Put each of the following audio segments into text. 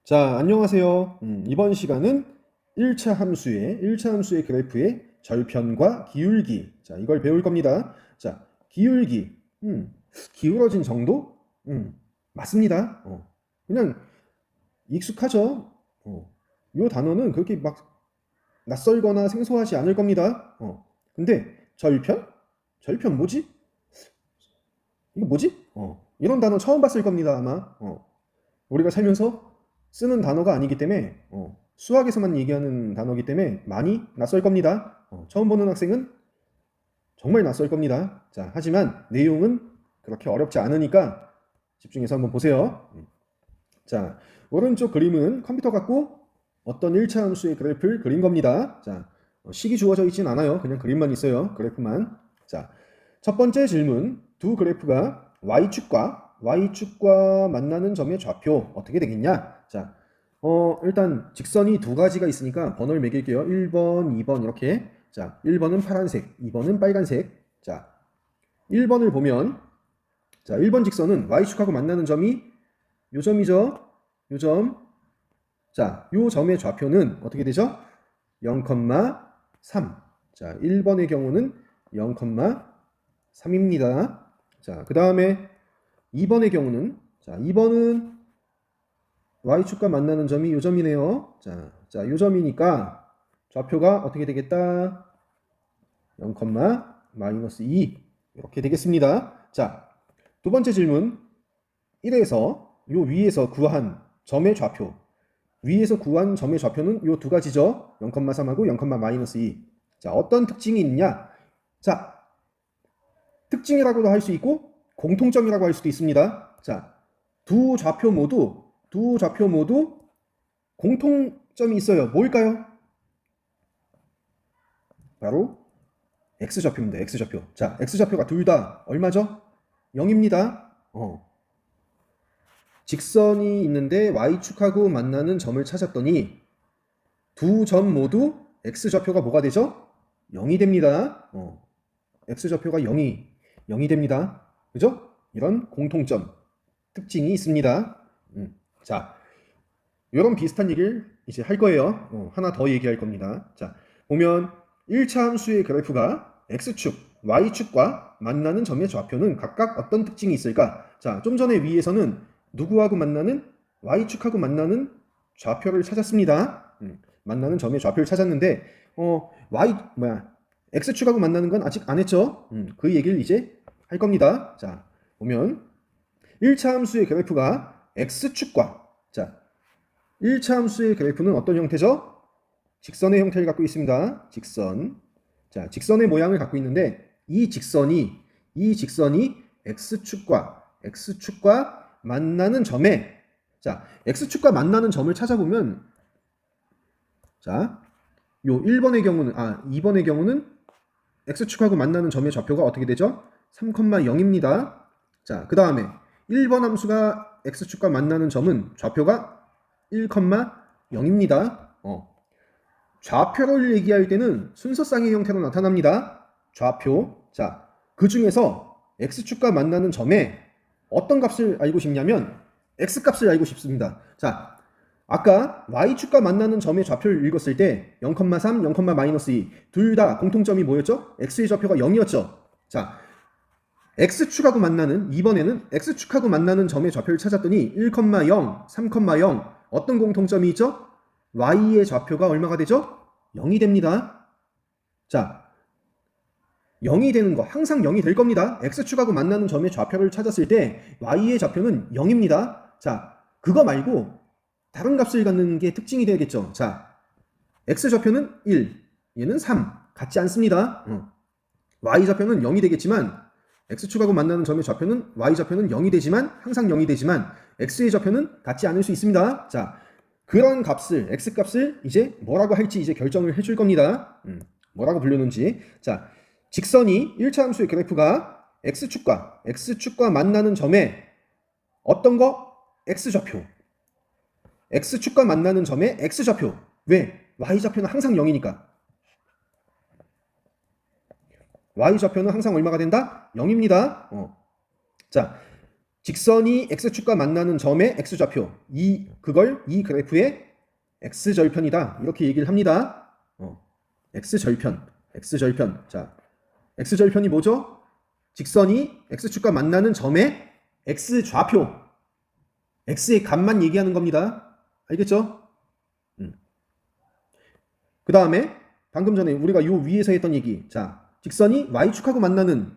자, 안녕하세요. 이번 시간은 1차 함수의 그래프의 절편과 기울기. 자, 이걸 배울 겁니다. 자, 기울기. 기울어진 정도? 맞습니다. 그냥 익숙하죠. 이 단어는 그렇게 막 낯설거나 생소하지 않을 겁니다. 근데 절편? 절편 뭐지? 이거 뭐지? 이런 단어 처음 봤을 겁니다, 아마. 우리가 살면서 쓰는 단어가 아니기 때문에 수학에서만 얘기하는 단어이기 때문에 많이 낯설 겁니다. 처음 보는 학생은 정말 낯설 겁니다. 자, 하지만 내용은 그렇게 어렵지 않으니까 집중해서 한번 보세요. 자, 오른쪽 그림은 컴퓨터 갖고 어떤 1차 함수의 그래프를 그린 겁니다. 자, 식이 주어져 있진 않아요. 그냥 그림만 있어요. 그래프만. 자, 첫 번째 질문. 두 그래프가 y축과 만나는 점의 좌표 어떻게 되겠냐? 자, 일단 직선이 두 가지가 있으니까 번호를 매길게요. 1번, 2번 이렇게. 자, 1번은 파란색, 2번은 빨간색. 자, 1번을 보면 자, 1번 직선은 y축하고 만나는 점이 요 점이죠. 요 점. 자, 요 점의 좌표는 어떻게 되죠? 0,3. 자, 1번의 경우는 0,3입니다. 자, 그 다음에 2번의 경우는 자, 2번은 y축과 만나는 점이 요 점이네요. 자, 요 점이니까 좌표가 어떻게 되겠다? 0,-2 이렇게 되겠습니다. 자, 두 번째 질문. 1에서 요 위에서 구한 점의 좌표. 위에서 구한 점의 좌표는 요 두 가지죠. 0,3하고 0,-2. 자, 어떤 특징이 있냐? 자, 특징이라고도 할 수 있고 공통점이라고 할 수도 있습니다. 자, 두 좌표 모두 공통점이 있어요. 뭘까요? 바로 x좌표입니다. x좌표. 자, x좌표가 둘 다 얼마죠? 0입니다. 직선이 있는데 y축하고 만나는 점을 찾았더니 두 점 모두 x좌표가 뭐가 되죠? 0이 됩니다. x좌표가 0이 됩니다. 그죠? 이런 공통점, 특징이 있습니다. 자, 이런 비슷한 얘기를 이제 할 거예요. 하나 더 얘기할 겁니다. 자, 보면 1차 함수의 그래프가 x축, y축과 만나는 점의 좌표는 각각 어떤 특징이 있을까? 자, 좀 전에 위에서는 누구하고 만나는 y축하고 만나는 좌표를 찾았습니다. 만나는 점의 좌표를 찾았는데 x축하고 만나는 건 아직 안 했죠. 그 얘기를 이제 할 겁니다. 자, 보면 1차 함수의 그래프가 x축과 자, 1차 함수의 그래프는 어떤 형태죠? 직선의 형태를 갖고 있습니다. 직선. 자, 직선의 모양을 갖고 있는데 이 직선이 x축과 만나는 점에 자, x축과 만나는 점을 찾아보면 자, 요 2번의 경우는 x축하고 만나는 점의 좌표가 어떻게 되죠? 3,0입니다. 자, 그 다음에 1번 함수가 x축과 만나는 점은 좌표가 1,0입니다. 좌표를 얘기할 때는 순서쌍의 형태로 나타납니다. 좌표. 자, 그 중에서 x축과 만나는 점에 어떤 값을 알고 싶냐면 x값을 알고 싶습니다. 자, 아까 y축과 만나는 점의 좌표를 읽었을 때 0,3, 0,-2 둘 다 공통점이 뭐였죠? x의 좌표가 0이었죠. 자, 이번에는 x축하고 만나는 점의 좌표를 찾았더니 1,0, 3,0 어떤 공통점이 있죠? y의 좌표가 얼마가 되죠? 0이 됩니다. 자, 0이 되는 거 항상 0이 될 겁니다. x축하고 만나는 점의 좌표를 찾았을 때 y의 좌표는 0입니다. 자, 그거 말고 다른 값을 갖는 게 특징이 되겠죠. 자, x좌표는 1, 얘는 3. 같지 않습니다. y좌표는 0이 되겠지만 x축하고 만나는 점의 좌표는 y좌표는 0이 되지만 항상 0이 되지만 x의 좌표는 같지 않을 수 있습니다. 자, 그런 값을 x값을 이제 뭐라고 할지 이제 결정을 해줄 겁니다. 뭐라고 부르는지. 자, 직선이 1차 함수의 그래프가 x축과 만나는 점에 어떤 거? x좌표. x축과 만나는 점의 x좌표. 왜? y좌표는 항상 0이니까. y좌표는 항상 얼마가 된다? 0입니다. 자, 직선이 x축과 만나는 점의 x좌표, 그걸 이 그래프의 x절편이다. 이렇게 얘기를 합니다. x절편. 자, x절편이 뭐죠? 직선이 x축과 만나는 점의 x좌표, x의 값만 얘기하는 겁니다. 알겠죠? 그 다음에 방금 전에 우리가 요 위에서 했던 얘기. 자, 직선이 y축하고 만나는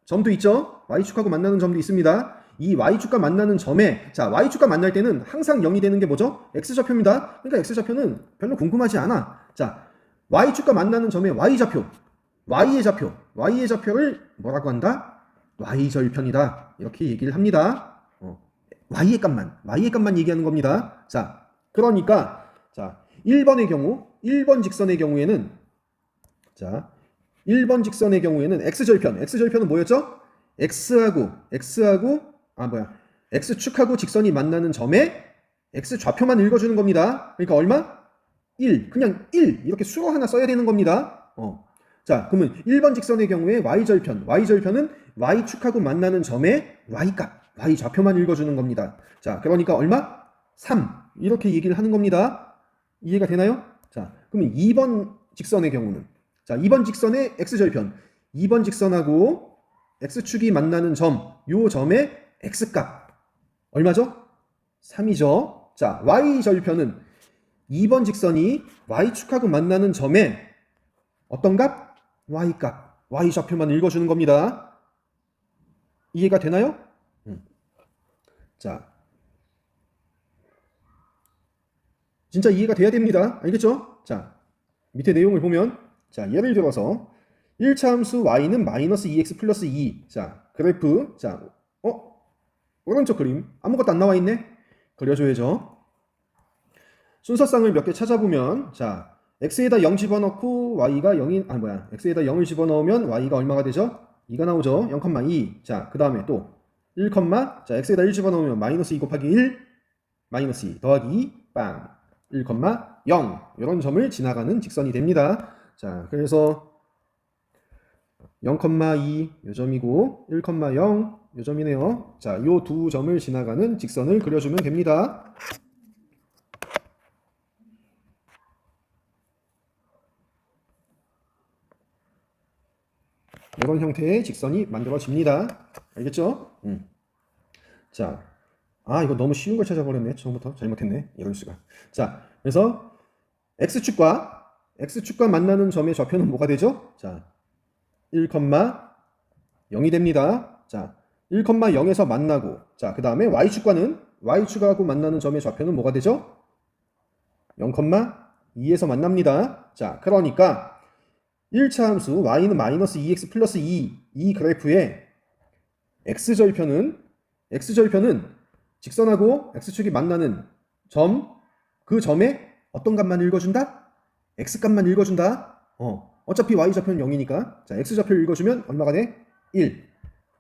점도 있죠? y축하고 만나는 점도 있습니다. 이 y축과 만나는 점에, 자, y축과 만날 때는 항상 0이 되는 게 뭐죠? x좌표입니다. 그러니까 x좌표는 별로 궁금하지 않아. 자, y축과 만나는 점의 y좌표, y의 좌표를 뭐라고 한다? y절편이다. 이렇게 얘기를 합니다. y의 값만 얘기하는 겁니다. 자, 그러니까 자, 1번의 경우, 1번 직선의 경우에는, 자, 1번 직선의 경우에는 x절편은 뭐였죠? x축하고 직선이 만나는 점에 x좌표만 읽어주는 겁니다. 그러니까 얼마? 1, 그냥 1 이렇게 수로 하나 써야 되는 겁니다. 자, 그러면 1번 직선의 경우에 y절편은 y축하고 만나는 점의 y값, y좌표만 읽어주는 겁니다. 자, 그러니까 얼마? 3 이렇게 얘기를 하는 겁니다. 이해가 되나요? 자, 그러면 2번 직선의 경우는, 자, 2번 직선의 x절편, 2번 직선하고 x축이 만나는 점, 요 점의 x값 얼마죠? 3이죠. 자, y절편은 2번 직선이 y축하고 만나는 점에 어떤 값? y값, y좌표만 읽어주는 겁니다. 이해가 되나요? 자, 진짜 이해가 돼야 됩니다. 알겠죠? 자, 밑에 내용을 보면, 자, 예를 들어서 1차 함수 y는 마이너스 2x 플러스 2. 자, 그래프, 자, 오른쪽 그림 아무것도 안 나와 있네. 그려줘야죠. 순서상을 몇 개 찾아보면, 자, x에다 0 집어넣고 y가 0이 x에다 0을 집어넣으면 y가 얼마가 되죠? 2가 나오죠. 0,2. 자, 그 다음에 또 1, 자, x에다 1 집어넣으면 마이너스 2 곱하기 1, 마이너스 2 더하기 2, 빵, 1,0 이런 점을 지나가는 직선이 됩니다. 자, 그래서 0,2 요 점이고 1,0 요 점이네요. 자, 요 두 점을 지나가는 직선을 그려주면 됩니다. 이런 형태의 직선이 만들어집니다. 알겠죠? 자, 이거 너무 쉬운 걸 찾아버렸네. 처음부터 잘못했네. 이럴 수가. 자, 그래서 x축과 만나는 점의 좌표는 뭐가 되죠? 자, 1,0이 됩니다. 자, 1,0에서 만나고, 자, 그 다음에 y축하고 만나는 점의 좌표는 뭐가 되죠? 0,2에서 만납니다. 자, 그러니까 1차 함수 y는 마이너스 2x 플러스 2, 이 그래프의 x절편은 직선하고 x축이 만나는 점, 그 점에 어떤 값만 읽어준다? x값만 읽어준다. 어차피 y좌표는 0이니까. 자, x좌표를 읽어주면 얼마가 돼? 1.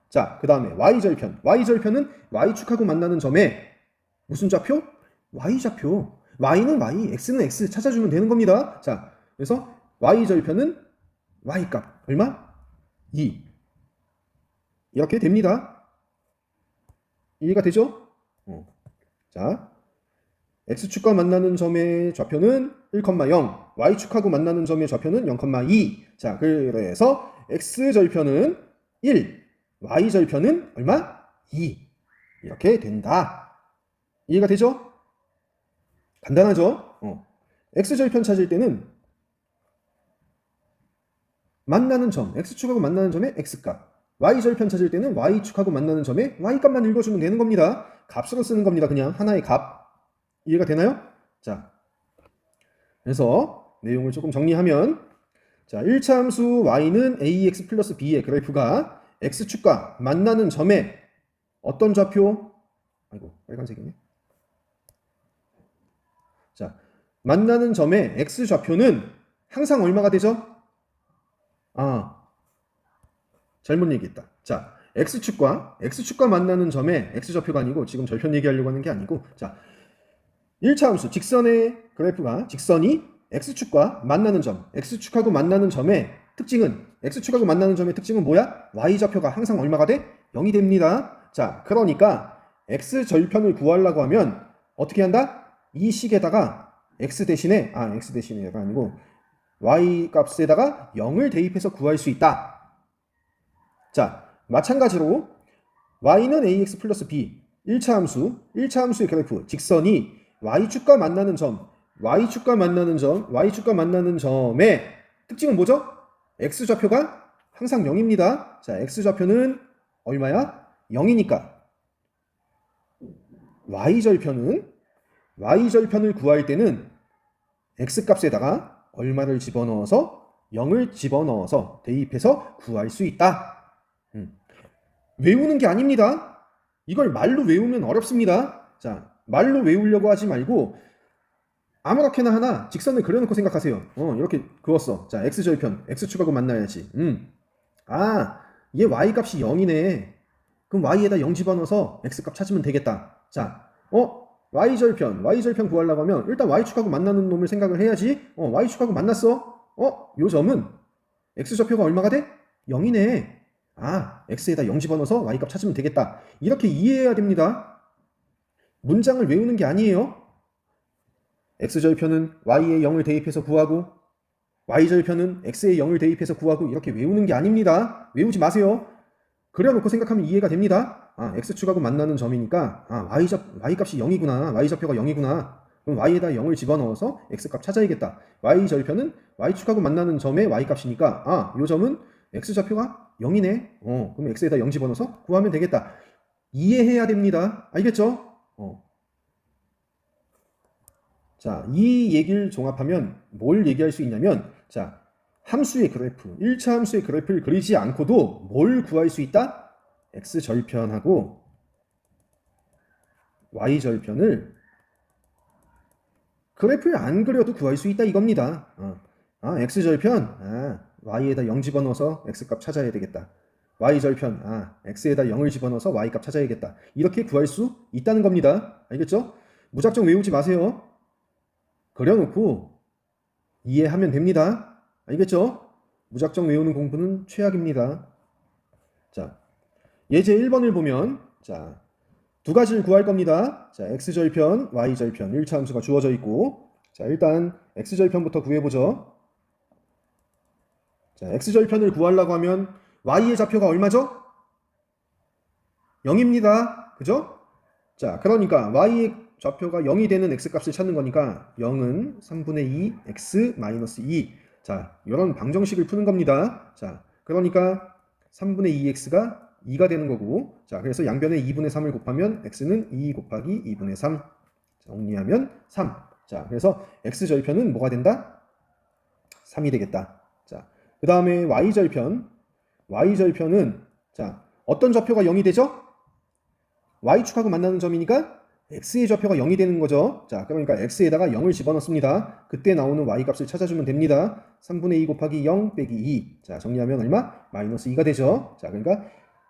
자, 그 다음에 y절편은 y축하고 만나는 점에 무슨 좌표? y좌표. y는 y, x는 x 찾아주면 되는 겁니다. 자, 그래서 y절편은 y값 얼마? 2. 이렇게 됩니다. 이해가 되죠? 자, x축과 만나는 점의 좌표는 1,0, y축하고 만나는 점의 좌표는 0,2. 자, 그래서 x절편은 1, y절편은 얼마? 2. 이렇게 된다. 이해가 되죠? 간단하죠? x절편 찾을 때는 만나는 점, x축하고 만나는 점의 x값, y절편 찾을 때는 y축하고 만나는 점의 y값만 읽어주면 되는 겁니다. 값으로 쓰는 겁니다. 그냥 하나의 값. 이해가 되나요? 자, 그래서 내용을 조금 정리하면, 자, 1차 함수 y는 ax 플러스 b의 그래프가 x축과 만나는 점에 어떤 좌표? 아이고, 빨간색이네. 자, 만나는 점의 x좌표는 항상 얼마가 되죠? 잘못 얘기했다. 자, x축과 만나는 점의 x좌표가 아니고, 지금 절편 얘기하려고 하는 게 아니고, 자, 1차 함수 직선의 그래프가, 직선이 x축과 만나는 점, x축하고 만나는 점의 특징은, x축하고 만나는 점의 특징은 뭐야? y좌표가 항상 얼마가 돼? 0이 됩니다. 자, 그러니까 x 절편을 구하려고 하면 어떻게 한다? 이 식에다가 x 대신에가 아니고 y 값에다가 0을 대입해서 구할 수 있다. 자, 마찬가지로 y는 ax 플러스 b 1차 함수의 그래프 직선이 y축과 만나는 점의 특징은 뭐죠? x좌표가 항상 0입니다. 자, x좌표는 얼마야? 0이니까 y절편을 구할 때는 x값에다가 얼마를 집어넣어서 0을 집어넣어서 대입해서 구할 수 있다. 외우는 게 아닙니다. 이걸 말로 외우면 어렵습니다. 자, 말로 외우려고 하지 말고 아무렇게나 하나 직선을 그려놓고 생각하세요. 이렇게 그었어. 자, x절편, x축하고 만나야지. 얘 y값이 0이네. 그럼 y에다 0 집어넣어서 x값 찾으면 되겠다. 자, y절편 구하려고 하면 일단 y축하고 만나는 놈을 생각을 해야지. y축하고 만났어. 요 점은 x좌표가 얼마가 돼? 0이네. x에다 0 집어넣어서 y값 찾으면 되겠다. 이렇게 이해해야 됩니다. 문장을 외우는 게 아니에요. x절편은 y에 0을 대입해서 구하고 y절편은 x에 0을 대입해서 구하고 이렇게 외우는 게 아닙니다. 외우지 마세요. 그려놓고 생각하면 이해가 됩니다. x축하고 만나는 점이니까 y값이 0이구나. y좌표가 0이구나. 그럼 y에다 0을 집어넣어서 x값 찾아야겠다. y절편은 y축하고 만나는 점의 y값이니까 요 점은 x좌표가 0이네. 그럼 x에다 0 집어넣어서 구하면 되겠다. 이해해야 됩니다. 알겠죠? 자, 이 얘기를 종합하면 뭘 얘기할 수 있냐면, 자, 함수의 그래프, 1차 함수의 그래프를 그리지 않고도 뭘 구할 수 있다? x절편하고 y절편을 그래프를 안 그려도 구할 수 있다 이겁니다. x절편, y에다 0 집어넣어서 x값 찾아야 되겠다. y절편, x에다 0을 집어넣어서 y값 찾아야겠다. 이렇게 구할 수 있다는 겁니다. 알겠죠? 무작정 외우지 마세요. 그려놓고 이해하면 됩니다. 알겠죠? 무작정 외우는 공부는 최악입니다. 자, 예제 1번을 보면, 자, 두 가지를 구할 겁니다. 자, x절편, y절편, 1차 함수가 주어져 있고, 자, 일단 x절편부터 구해보죠. 자, x절편을 구하려고 하면 y의 좌표가 얼마죠? 0입니다. 그죠? 자, 그러니까 y의 좌표가 0이 되는 x값을 찾는 거니까 0은 3분의 2 x 마이너스 2. 자, 이런 방정식을 푸는 겁니다. 자, 그러니까 3분의 2x가 2가 되는 거고, 자, 그래서 양변에 2분의 3을 곱하면 x는 2 곱하기 2분의 3. 정리하면 3. 자, 그래서 x절편은 뭐가 된다? 3이 되겠다. 자, 그 다음에 y절편은 자, 어떤 좌표가 0이 되죠? y축하고 만나는 점이니까 x의 좌표가 0이 되는 거죠. 자, 그러니까 x에다가 0을 집어넣습니다. 그때 나오는 y값을 찾아주면 됩니다. 3분의 2 곱하기 0 빼기 2. 자, 정리하면 얼마? 마이너스 2가 되죠. 자, 그러니까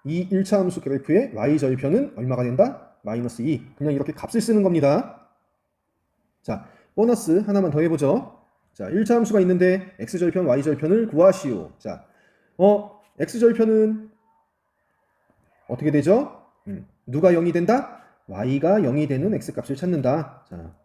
이 1차 함수 그래프의 y절편은 얼마가 된다? 마이너스 2. 그냥 이렇게 값을 쓰는 겁니다. 자, 보너스 하나만 더 해보죠. 자, 1차 함수가 있는데 x절편, y절편을 구하시오. 자, x절편은 어떻게 되죠? 누가 0이 된다? y가 0이 되는 x값을 찾는다. 자,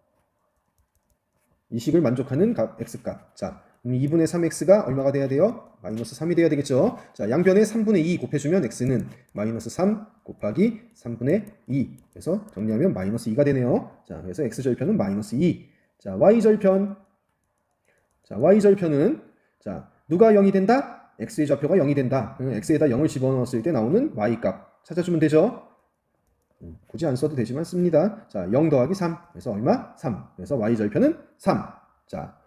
이 식을 만족하는 x값. 자, 2분의 3x가 얼마가 돼야 돼요? 마이너스 3이 돼야 되겠죠? 자, 양변에 3분의 2 곱해주면 x는 마이너스 3 곱하기 3분의 2. 그래서 정리하면 마이너스 2가 되네요. 자, 그래서 x절편은 마이너스 2. 자, y절편. 자, y절편은 자, 누가 0이 된다? x의 좌표가 0이 된다. 그러면 x에다 0을 집어넣었을 때 나오는 y값 찾아주면 되죠? 굳이 안 써도 되지만 씁니다. 자, 0 더하기 3. 그래서 얼마? 3. 그래서 y절편은 3. 자,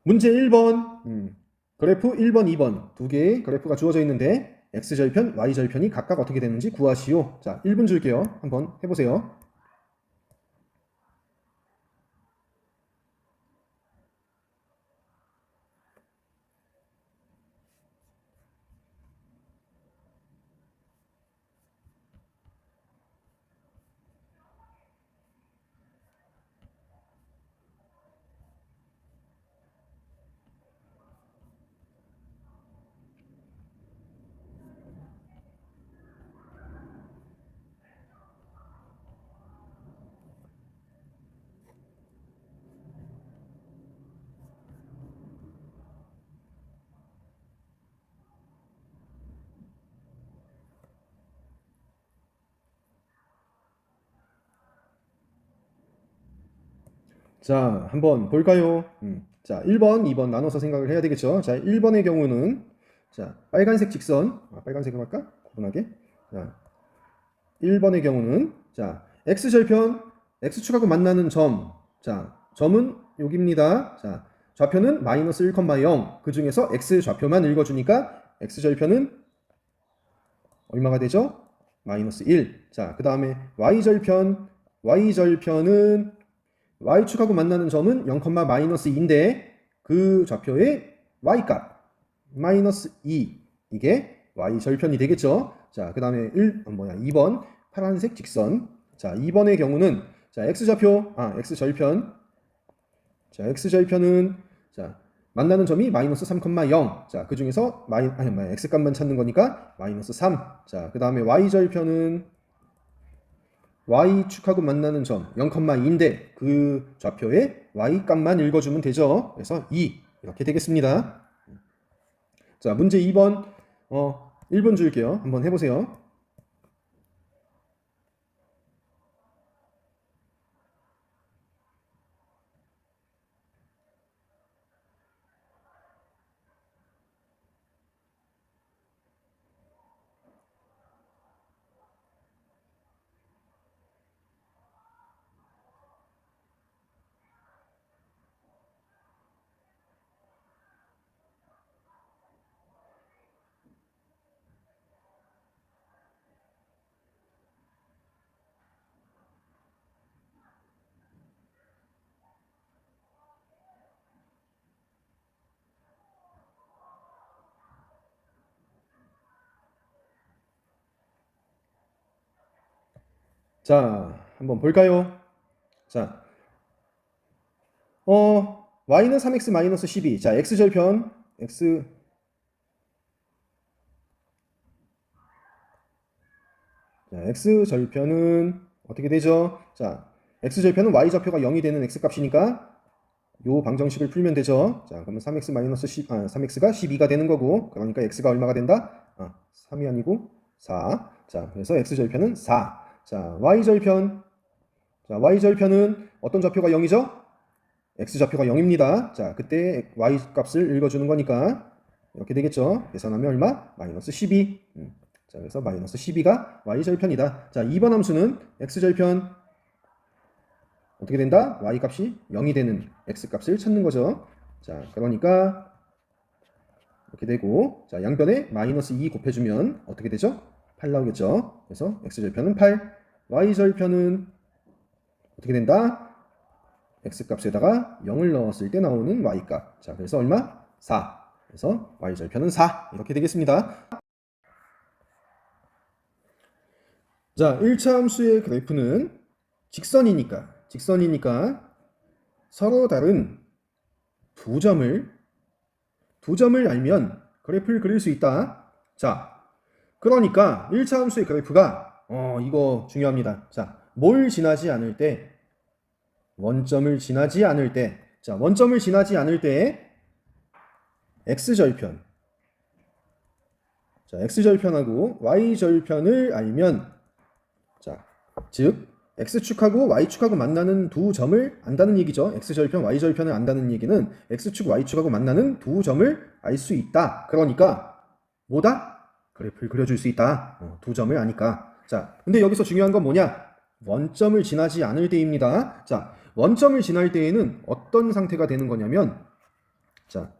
문제 1번. 그래프 1번, 2번 두 개의 그래프가 주어져 있는데 x절편, y절편이 각각 어떻게 되는지 구하시오. 자, 1분 줄게요. 한번 해보세요. 자, 한번 볼까요? 자, 1번, 2번 나눠서 생각을 해야 되겠죠. 자, 1번의 경우는 자, 빨간색 직선, 빨간색으로 할까? 구분하게. 자, 1번의 경우는 자, x절편, x축하고 만나는 점. 자, 점은 여기입니다. 자, 좌표는 마이너스 1,0. 그 중에서 x좌표만 읽어주니까 x절편은 얼마가 되죠? 마이너스 1. 자, 그 다음에 y절편은 y축하고 만나는 점은 0, 마이너스 2인데 그 좌표의 y값 마이너스 2 이게 y절편이 되겠죠. 자, 그 다음에 2번 파란색 직선. 자, 2번의 경우는 자, x절편. 자, x절편은 자, 만나는 점이 마이너스 3,0. 자, 그 중에서 x값만 찾는 거니까 마이너스 3. 자, 그 다음에 y절편은 y축하고 만나는 점 0,2인데 그 좌표에 y값만 읽어주면 되죠. 그래서 2 이렇게 되겠습니다. 자, 문제 2번 1번 줄게요. 한번 해보세요. 자, 한번 볼까요? 자, y는 3x 마이너스 12. 자, x절편 x절편은 어떻게 되죠? 자, x절편은 y좌표가 0이 되는 x값이니까 요 방정식을 풀면 되죠. 자, 그러면 3x 마이너스 3x가 12가 되는 거고, 그러니까 x가 얼마가 된다? 3이 아니고 4. 자, 그래서 x절편은 4. 자, y절편은 어떤 좌표가 0이죠? x좌표가 0입니다. 자, 그때 y 값을 읽어주는 거니까 이렇게 되겠죠. 계산하면 얼마? 마이너스 12. 자, 그래서 마이너스 12가 y절편이다. 자, 2번 함수는 x절편 어떻게 된다? y 값이 0이 되는 x 값을 찾는 거죠. 자, 그러니까 이렇게 되고, 자, 양변에 마이너스 2 곱해주면 어떻게 되죠? 8 나오겠죠. 그래서 x절편은 8, y절편은 어떻게 된다? x값에다가 0을 넣었을 때 나오는 y값. 자, 그래서 얼마? 4. 그래서 y절편은 4. 이렇게 되겠습니다. 자, 1차 함수의 그래프는 직선이니까 서로 다른 두 점을 알면 그래프를 그릴 수 있다. 자, 그러니까 1차 함수의 그래프가 이거 중요합니다. 자, 뭘 지나지 않을 때? 원점을 지나지 않을 때. 자, 원점을 지나지 않을 때 x절편. 자, x절편하고 y절편을 알면 자, 즉 x축하고 y축하고 만나는 두 점을 안다는 얘기죠. x절편, y절편을 안다는 얘기는 x축, y축하고 만나는 두 점을 알 수 있다. 그러니까 뭐다? 그래프를 그려줄 수 있다. 두 점을 아니까. 자, 근데 여기서 중요한 건 뭐냐? 원점을 지나지 않을 때입니다. 자, 원점을 지날 때에는 어떤 상태가 되는 거냐면 자,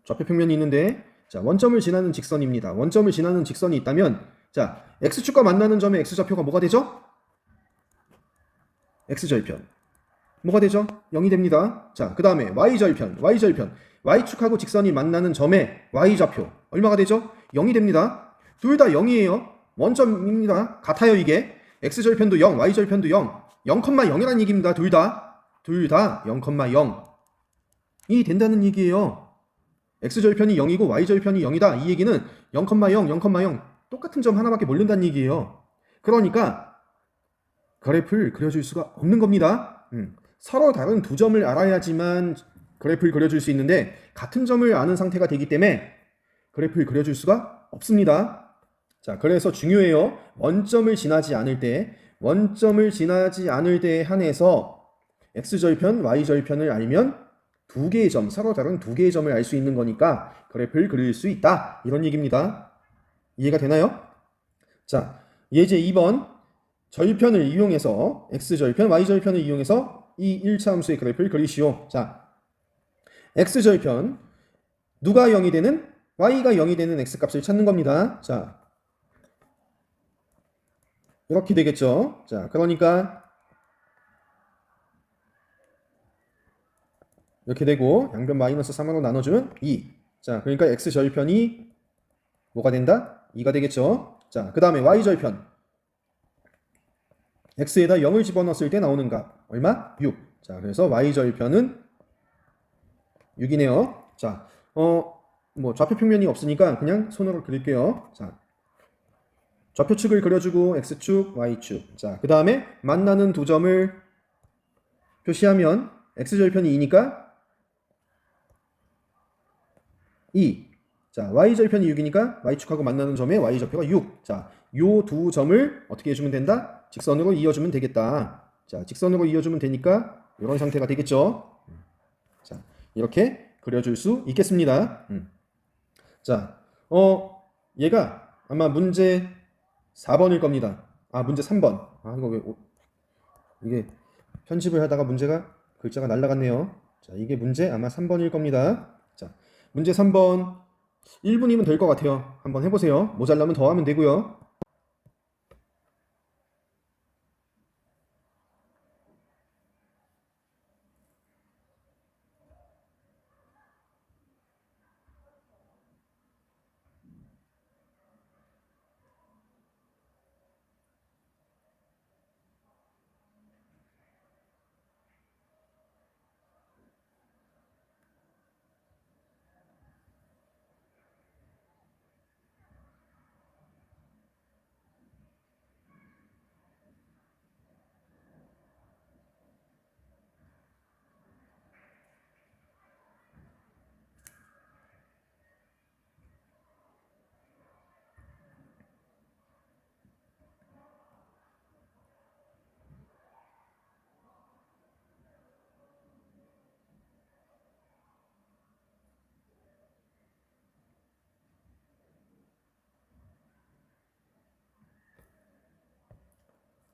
좌표평면이 있는데 자, 원점을 지나는 직선입니다. 원점을 지나는 직선이 있다면 자, x축과 만나는 점의 x좌표가 뭐가 되죠? x절편. 뭐가 되죠? 0이 됩니다. 자, 그 다음에 y절편. y축하고 직선이 만나는 점의 y좌표. 얼마가 되죠? 0이 됩니다. 둘 다 0이에요. 원점입니다. 같아요, 이게. x절편도 0, y절편도 0. 0,0이라는 얘기입니다. 둘 다 0,0이 된다는 얘기예요. x절편이 0이고 y절편이 0이다. 이 얘기는 0,0 똑같은 점 하나밖에 모른다는 얘기예요. 그러니까 그래프를 그려줄 수가 없는 겁니다. 서로 다른 두 점을 알아야지만 그래프를 그려줄 수 있는데 같은 점을 아는 상태가 되기 때문에 그래프를 그려줄 수가 없습니다. 자, 그래서 중요해요. 원점을 지나지 않을 때 한해서 x절편, y절편을 알면 두 개의 점, 서로 다른 두 개의 점을 알 수 있는 거니까 그래프를 그릴 수 있다. 이런 얘기입니다. 이해가 되나요? 자, 예제 2번. 절편을 이용해서 x절편, y절편을 이용해서 이 1차 함수의 그래프를 그리시오. 자, x절편 누가 0이 되는? y가 0이 되는 x값을 찾는 겁니다. 자, 이렇게 되겠죠. 자, 그러니까 이렇게 되고 양변 마이너스 3으로 나눠주면 2. 자, 그러니까 x절편이 뭐가 된다? 2가 되겠죠. 자, 그 다음에 y절편. x에다 0을 집어넣었을 때 나오는 값 얼마? 6. 자, 그래서 y절편은 6이네요. 자, 뭐 좌표 평면이 없으니까 그냥 손으로 그릴게요. 자, 좌표축을 그려주고 x축, y축. 자, 그 다음에 만나는 두 점을 표시하면 x절편이 2니까 2. 자, y절편이 6이니까 y축하고 만나는 점의 y좌표가 6. 자, 요 두 점을 어떻게 해주면 된다? 직선으로 이어주면 되겠다. 자, 직선으로 이어주면 되니까 이런 상태가 되겠죠. 자, 이렇게 그려줄 수 있겠습니다. 자, 얘가 아마 문제 4번일 겁니다. 아, 문제 3번. 아, 이거 왜, 이게 편집을 하다가 문제가, 글자가 날라갔네요. 자, 이게 문제 아마 3번일 겁니다. 자, 문제 3번 1분이면 될 것 같아요. 한번 해보세요. 모자라면 더 하면 되고요.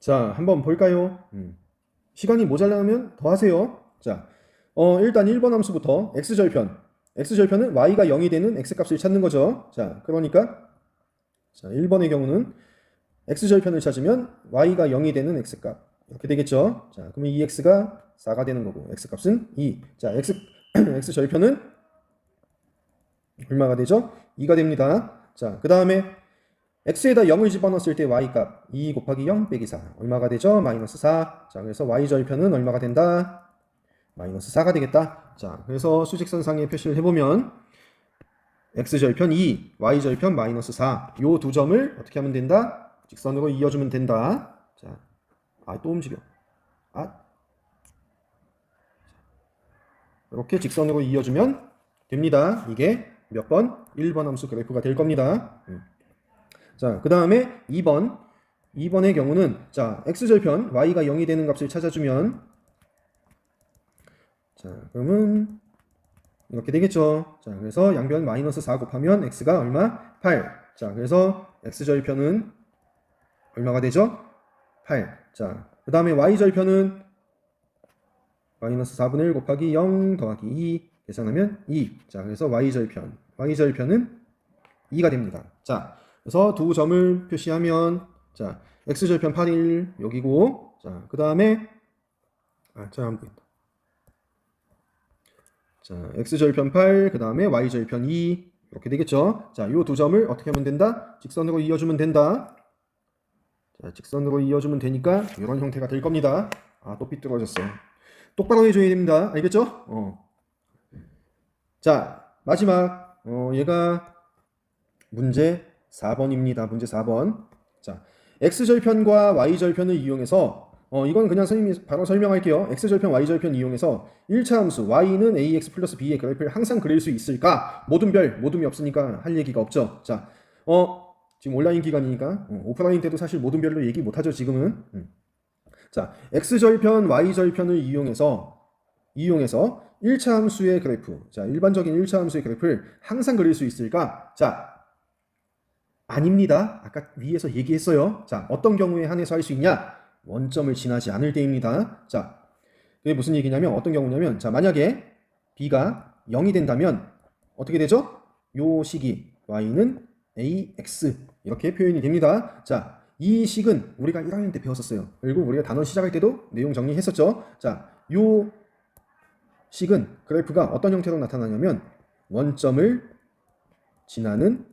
자, 한번 볼까요? 시간이 모자라면 더 하세요. 자, 일단 1번 함수부터 x절편. x절편은 y가 0이 되는 x값을 찾는 거죠. 자, 그러니까 자, 1번의 경우는 x절편을 찾으면 y가 0이 되는 x값. 이렇게 되겠죠. 자, 그러면 이 x가 4가 되는 거고 x값은 2. 자, x절편은 얼마가 되죠? 2가 됩니다. 자, 그 다음에 x에다 0을 집어넣었을 때 y값 2 곱하기 0 빼기 4 얼마가 되죠? 마이너스 4. 자, 그래서 y절편은 얼마가 된다? 마이너스 4가 되겠다. 자, 그래서 수직선상에 표시를 해보면 x절편 2, y절편 마이너스 4. 요 두 점을 어떻게 하면 된다? 직선으로 이어주면 된다. 자, 또 움직여. 이렇게 직선으로 이어주면 됩니다. 이게 몇 번? 1번 함수 그래프가 될 겁니다. 자, 그 다음에 2번의 경우는 자, x절편 y가 0이 되는 값을 찾아주면 자, 그러면 이렇게 되겠죠. 자, 그래서 양변 마이너스 4 곱하면 x가 얼마? 8. 자, 그래서 x절편은 얼마가 되죠? 8. 자, 그 다음에 y절편은 마이너스 4분의 1 곱하기 0 더하기 2 계산하면 2. 자, 그래서 y절편은 2가 됩니다. 자, 그래서 두 점을 표시하면 자, x절편 8일 여기고 자, 그 다음에 잘 안 보인다. 자, x절편 8, 그 다음에 y절편 2 이렇게 되겠죠. 자, 요 두 점을 어떻게 하면 된다? 직선으로 이어주면 된다. 자, 직선으로 이어주면 되니까 이런 형태가 될 겁니다. 또 삐뚤어졌어. 똑바로 해줘야 됩니다. 알겠죠? 자, 마지막 얘가 문제 4번입니다. 문제 4번. 자, x절편과 y절편을 이용해서 이건 그냥 선생님이 바로 설명할게요. x절편, y절편 이용해서 1차 함수 y는 ax 플러스 b의 그래프를 항상 그릴 수 있을까? 모둠이 없으니까 할 얘기가 없죠. 자, 지금 온라인 기간이니까 오프라인 때도 사실 모둠별로 얘기 못하죠. 지금은. 자, x절편, y절편을 이용해서 1차 함수의 그래프, 자, 일반적인 1차 함수의 그래프를 항상 그릴 수 있을까? 자, 아닙니다. 아까 위에서 얘기했어요. 자, 어떤 경우에 한해서 할 수 있냐? 원점을 지나지 않을 때입니다. 자, 그게 무슨 얘기냐면 어떤 경우냐면, 자, 만약에 b가 0이 된다면 어떻게 되죠? 요 식이 y는 ax 이렇게 표현이 됩니다. 자, 이 식은 우리가 1학년 때 배웠었어요. 그리고 우리가 단원 시작할 때도 내용 정리했었죠. 자, 요 식은 그래프가 어떤 형태로 나타나냐면 원점을 지나는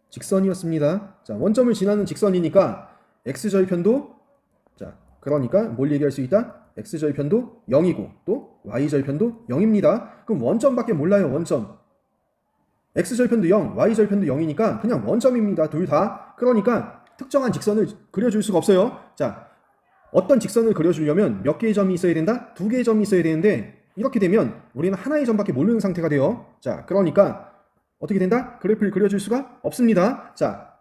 직선이었습니다. 자, 원점을 지나는 직선이니까 x절편도, 자, 그러니까 뭘 얘기할 수 있다? x절편도 0이고 또 y절편도 0입니다. 그럼 원점밖에 몰라요. 원점. x절편도 0, y절편도 0이니까 그냥 원점입니다. 둘 다. 그러니까 특정한 직선을 그려줄 수가 없어요. 자, 어떤 직선을 그려주려면 몇 개의 점이 있어야 된다? 두 개의 점이 있어야 되는데 이렇게 되면 우리는 하나의 점밖에 모르는 상태가 돼요. 자, 그러니까 어떻게 된다? 그래프를 그려줄 수가 없습니다. 자,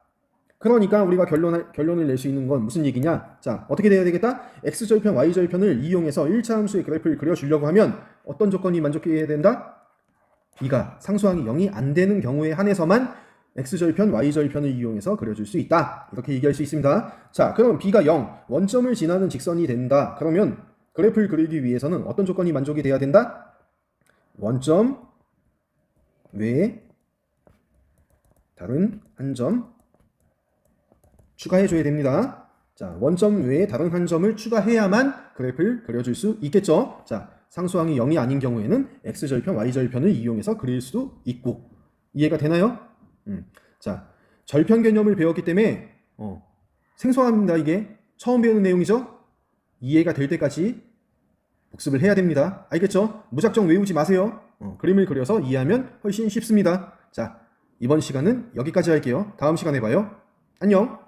그러니까 우리가 결론을 낼 수 있는 건 무슨 얘기냐? 자, 어떻게 돼야 되겠다? x절편, y절편을 이용해서 1차 함수의 그래프를 그려주려고 하면 어떤 조건이 만족해야 된다? b가 상수항이 0이 안 되는 경우에 한해서만 x절편, y절편을 이용해서 그려줄 수 있다. 이렇게 얘기할 수 있습니다. 자, 그럼 b가 0, 원점을 지나는 직선이 된다. 그러면 그래프를 그리기 위해서는 어떤 조건이 만족이 돼야 된다? 원점 외에 다른 한 점 추가해줘야 됩니다. 자, 원점 외에 다른 한 점을 추가해야만 그래프를 그려줄 수 있겠죠. 자, 상수항이 0이 아닌 경우에는 x절편, y절편을 이용해서 그릴 수도 있고. 이해가 되나요? 자, 절편 개념을 배웠기 때문에 생소합니다. 이게 처음 배우는 내용이죠. 이해가 될 때까지 복습을 해야 됩니다. 알겠죠? 무작정 외우지 마세요. 그림을 그려서 이해하면 훨씬 쉽습니다. 자, 이번 시간은 여기까지 할게요. 다음 시간에 봐요. 안녕.